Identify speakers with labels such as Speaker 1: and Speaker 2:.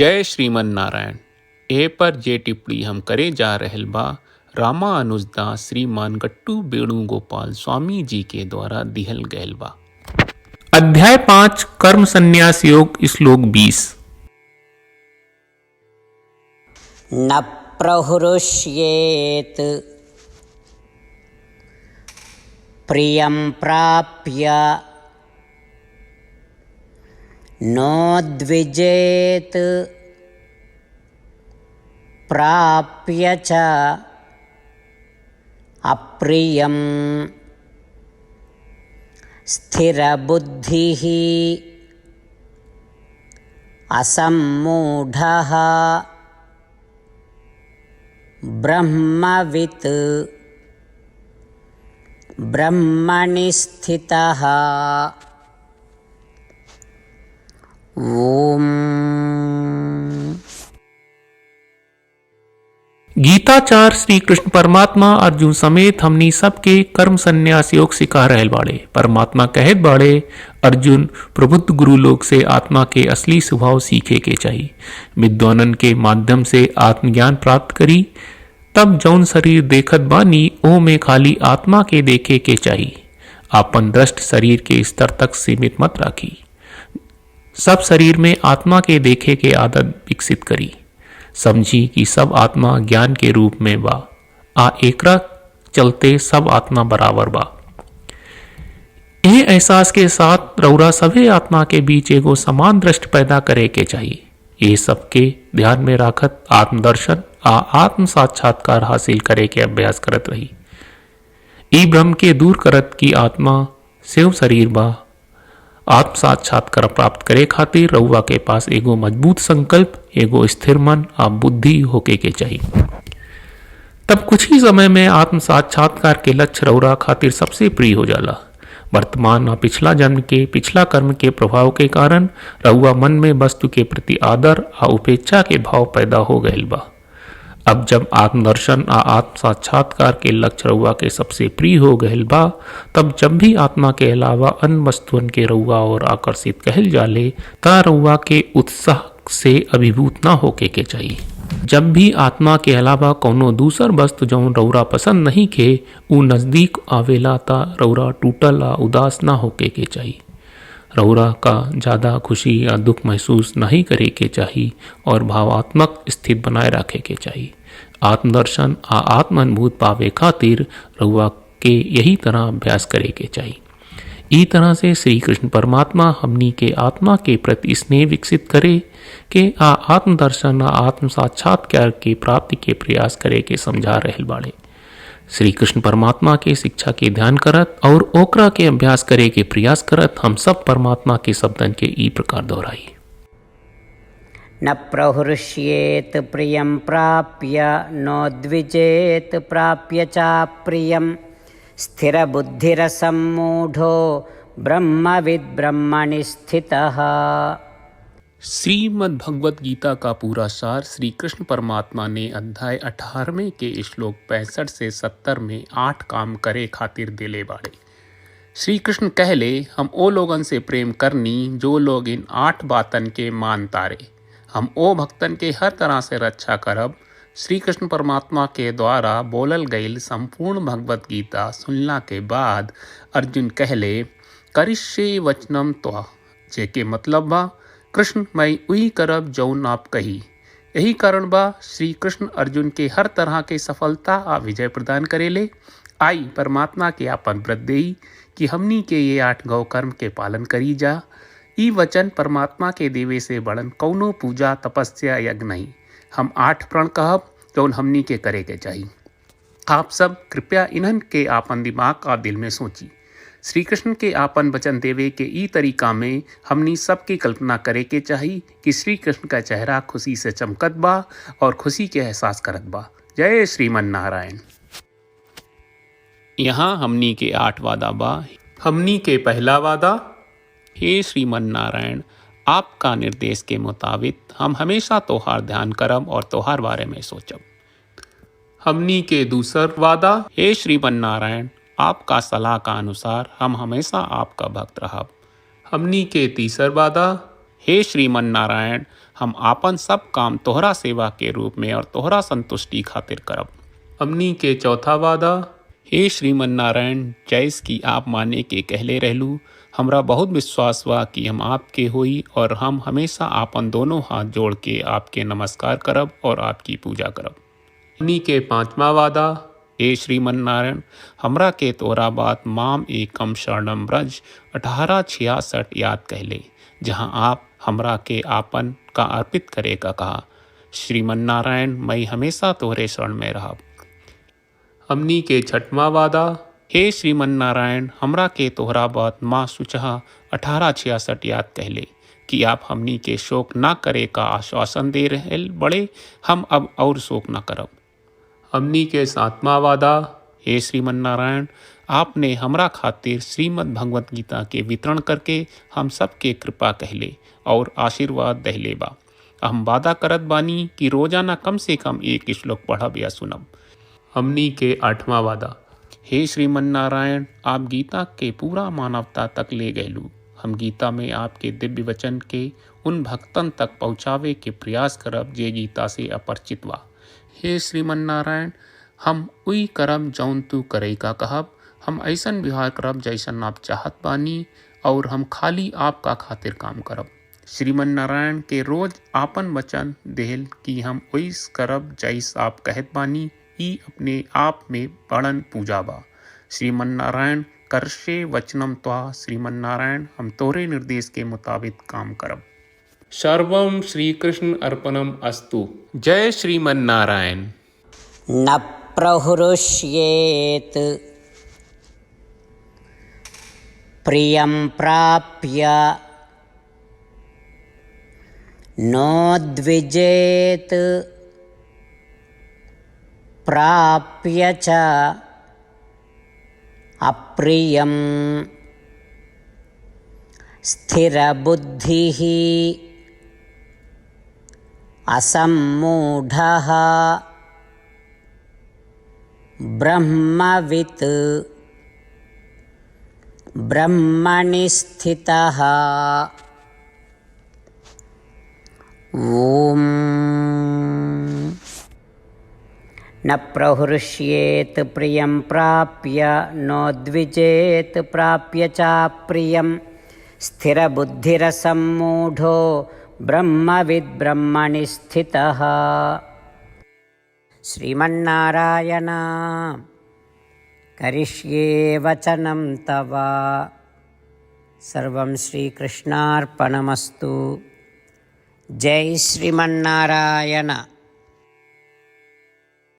Speaker 1: जय श्रीमन नारायण। ए पर जे टिप्पणी हम करे जा रहल बा रामानुजदास श्रीमान गट्टू वेणुगोपाल स्वामी जी के द्वारा दिहल गयल बा। अध्याय 5 कर्म संन्यास योग श्लोक 20।
Speaker 2: न प्रहृष्येत् प्रियं प्राप्य नोद्विजेत् प्राप्य च अप्रियं स्थिरबुद्धिः असम्मूढः ब्रह्मवित् ब्रह्मणि स्थितः। ओम।
Speaker 1: गीताचार श्री कृष्ण परमात्मा अर्जुन समेत हमनी सबके कर्म संन्यास योग सिखा रहल बाड़े। परमात्मा कहत बाड़े अर्जुन प्रबुद्ध गुरु लोग से आत्मा के असली स्वभाव सीखे के चाहिए। विद्वानन के माध्यम से आत्मज्ञान प्राप्त करी तब जौन शरीर देखत बानी ओ में खाली आत्मा के देखे के चाहिए। आपन दृष्ट शरीर के स्तर तक सीमित मत राखी। सब शरीर में आत्मा के देखे के आदत विकसित करी। समझी कि सब आत्मा ज्ञान के रूप में बा आ एकरा चलते सब आत्मा बराबर बा। यह एहसास के साथ रौरा सभी आत्मा के बीच एगो समान दृष्टि पैदा करे के चाहिए। ये सबके ध्यान में राखत आत्मदर्शन आ आत्म साक्षात्कार हासिल करे के अभ्यास करत रही। ई भ्रम के दूर करत की आत्मा शिव शरीर बा। आत्म साक्षात्कार प्राप्त करे खातिर रउआ के पास एगो मजबूत संकल्प, एगो स्थिर मन आ बुद्धि होके के चाहिए। तब कुछ ही समय में आत्म साक्षात्कार के लक्ष्य रउरा खातिर सबसे प्रिय हो जाला। वर्तमान और पिछला जन्म के पिछला कर्म के प्रभाव के कारण रउआ मन में वस्तु के प्रति आदर आ उपेक्षा के भाव पैदा हो गयल बा। अब जब आत्मदर्शन आ आत्म साक्षात्कार के लक्ष्य रउआ के सबसे प्रिय हो गयल बा, तब जब भी आत्मा के अलावा अन्य वस्तुअन के रउआ और आकर्षित कहल जाले ता रउआ के उत्साह से अभिभूत ना होके के चाहिए। जब भी आत्मा के अलावा कोनो दूसर वस्तु जौन रउरा पसंद नहीं के उ नजदीक आवेला ता रउरा टूटल आ उदास ना होके के चाहिए। रउरा का ज्यादा खुशी या दुख महसूस नहीं करे के चाहिए और भावात्मक स्थिति बनाए रखे के चाहिए। आत्मदर्शन आ आत्म अनुभूत पावे खातिर रउआ के यही तरह अभ्यास करे के चाहिए। ई तरह से श्री कृष्ण परमात्मा हमनी के आत्मा के प्रति स्नेह विकसित करे के आ आत्मदर्शन आ आत्म साक्षात्कार के प्राप्ति के प्रयास करे के समझा रहल बाड़े। श्री कृष्ण परमात्मा के शिक्षा के ध्यान करत और ओकरा के अभ्यास करे के प्रयास करत हम सब परमात्मा के शब्दन के ई प्रकार दोहराई।
Speaker 2: न प्रहृष्येत् प्रियं प्राप्य नोद्विजेत् प्राप्य चाप्रियं स्थिरबुद्धिरसम्मूढो ब्रह्मविद् ब्रह्मणि स्थितः।
Speaker 1: श्रीमद् भगवत गीता का पूरा सार श्री कृष्ण परमात्मा ने अध्याय 18वें के श्लोक 65 से 70 में 8 काम करे खातिर दिले बाड़े। श्री कृष्ण कहले हम ओ लोगन से प्रेम करनी जो लोग इन 8 बातन के मान तारे। हम ओ भक्तन के हर तरह से रक्षा करब। श्री कृष्ण परमात्मा के द्वारा बोलल गईल संपूर्ण भगवत गीता सुनला के बाद अर्जुन कहले करिष्ये वचनम त्वा, जेके मतलब बा कृष्ण मैं वही करब जौन आप कही। यही कारण बा श्री कृष्ण अर्जुन के हर तरह के सफलता आ विजय प्रदान करेले। आई परमात्मा के आपन व्रत देई कि हमनी के ये 8 गौ कर्म के पालन करी जा। ई वचन परमात्मा के देवे से बड़न कौनो पूजा तपस्या यज्ञ नहीं। हम 8 प्रण कहब जौन हमनी के करे के चाहिए। आप सब कृपया इन्हन के आपन दिमाग और दिल में सोची। श्री कृष्ण के आपन वचन देवे के ई तरीका में हमनी सबकी कल्पना करे के चाहिए कि श्री कृष्ण का चेहरा खुशी से चमकत बा और खुशी के एहसास करत बा। जय श्रीमन नारायण। यहाँ हमनी के 8 वादा बा। हमनी के पहला वादा, हे श्रीमन नारायण आपका निर्देश के मुताबिक हम हमेशा तोहार ध्यान करब और तोहार बारे में सोचब। हमनी के दूसर वादा, हे श्रीमन नारायण आपका सलाह का अनुसार हम हमेशा आपका भक्त रहब। हमनी के तीसर वादा, हे श्रीमन नारायण, हम आपन सब काम तोहरा सेवा के रूप में और तोहरा संतुष्टि खातिर करब। हमनी के चौथा वादा, हे श्रीमन नारायण, जैस की आप माने के कहले रहलू, हमरा बहुत विश्वास बा कि हम आपके होई और हम हमेशा आपन दोनों हाथ जोड़ के आपके नमस्कार करब और आपकी पूजा करब। हमनी के पांचवा वादा, हे श्रीमन नारायण, हमरा के तोरा बात माम एकम शरणम ब्रज 1866 याद कहले, जहाँ आप हमरा के आपन का अर्पित करे का कहा। श्रीमन नारायण, मैं हमेशा तोहरे शरण में रहब। हमनी के छठवां वादा, हे श्रीमन नारायण, हमरा के तोहरा बात माँ सुचहा 1866 याद कहले कि आप हमनी के शोक ना करे का आश्वासन दे रहे बड़े, हम अब और शोक ना करब। हमनी के सातवां वादा, हे श्रीमन नारायण, आपने हमरा खातिर श्रीमद् भगवत गीता के वितरण करके हम सबके कृपा कहले और आशीर्वाद दहले बा। हम वादा करत बानी कि रोजाना कम से कम एक श्लोक पढ़ब या सुनब। हमनी के आठवां वादा, हे श्रीमन नारायण, आप गीता के पूरा मानवता तक ले गयलू। हम गीता में आपके दिव्य वचन के उन भक्तन तक पहुँचावे के प्रयास करब जे गीता से अपरिचित बा। हे श्रीमन नारायण, हम उई करब जौन तू करे का कहब। हम ऐसन व्यवहार करब जैसन आप चाहत बानी और हम खाली आपका खातिर काम करब। श्रीमन नारायण के रोज आपन वचन देहल कि हम ओइस करब जैस आप कहत बानी, ई अपने आप में बड़न पूजा बा। श्रीमन नारायण, करशे वचनम त्वा। श्रीमन नारायण, हम तोरे निर्देश के मुताबिक काम करब। सर्वम श्री कृष्ण अर्पणम अस्तु। जय श्रीमन नारायण।
Speaker 2: न प्रहृष्येत् प्रियं प्राप्य नोद्विजेत् प्राप्य च अप्रियं स्थिरबुद्धिः असम्मूढः ब्रह्मवित् ब्रह्मणि स्थितः। ॐ न प्रहृष्येत् प्रियं प्राप्य नोद्विजेत् प्राप्य चाप्रियं स्थिरबुद्धिरसम्मूढो ब्रह्मविद् ब्रह्मणि स्थितः। श्रीमन्नारायण, करिष्ये वचनं तव। सर्वं श्रीकृष्णार्पणमस्तु। जय श्रीमन्नारायण।